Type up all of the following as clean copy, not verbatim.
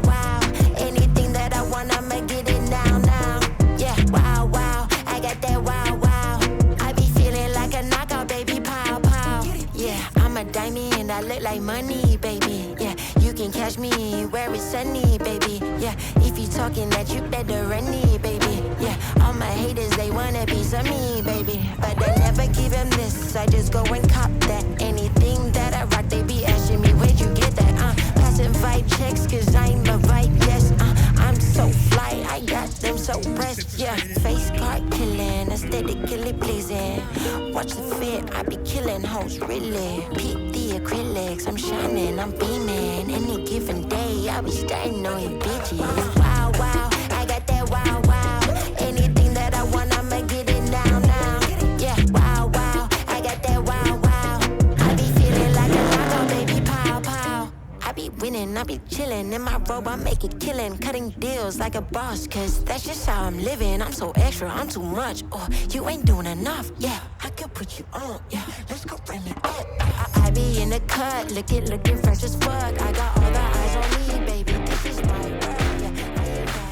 wow, wow. Anything that I want, I'ma get it now, now. Yeah, wow, wow. I got that wow, wow. I be feeling like a knockout, baby, pow, pow. Yeah, I'm a diamond, I look like money, baby. Yeah, you can catch me where it's sunny, baby. Yeah, if you talking that, you better run me, baby. Yeah, all my haters, they want a piece of me, baby. But I never give them this, I just go and cop that. Anything that I rock, they be asking me, where'd you get that? Passing vibe checks, cause I'm a vibe, yes. I'm so fly, I got them so pressed, yeah. Face card killing, aesthetically pleasing. Watch the fit, I be killing hoes, really. Peep the acrylics, I'm shining, I'm beaming. Any given day, I be starting on you bitches. Wow, wow, I got that wow, wow. Anything that I want, I'ma get it now, now. Yeah, wow, wow, I got that wow, wow. I be feeling like a knockout, baby, pow, pow. I be winning, I be chilling. In my robe, I make it killing. Cutting deals like a boss, cause that's just how I'm living. I'm so extra, I'm too much. Oh, you ain't doing enough, yeah. I could put you on, yeah. Let's go bring it up. I be in the cut, looking fresh as fuck. I got all the eyes on me, baby. This is my world, yeah. I ain't got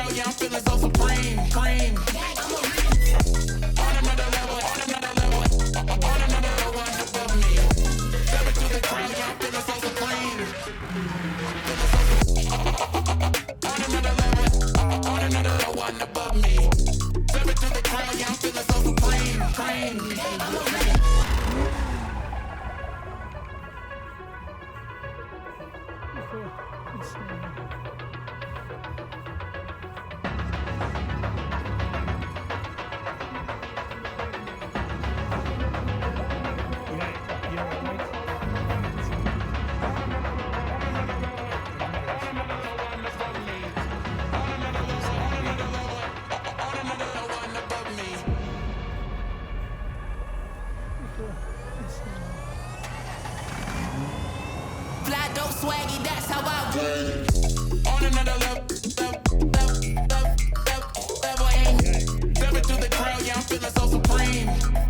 crowd, yeah, I'm feeling so supreme. Cream. I'm a on another level, on another level, on another one above me. Step into the crowd, yeah, I'm feeling so supreme. On another level, on another one above me. Step into the crowd, yeah, I'm feeling so supreme. Cream. I'm a fly, dope, swaggy, that's how I win. On another level, ain't. Step into the crowd, yeah, I'm feeling so supreme.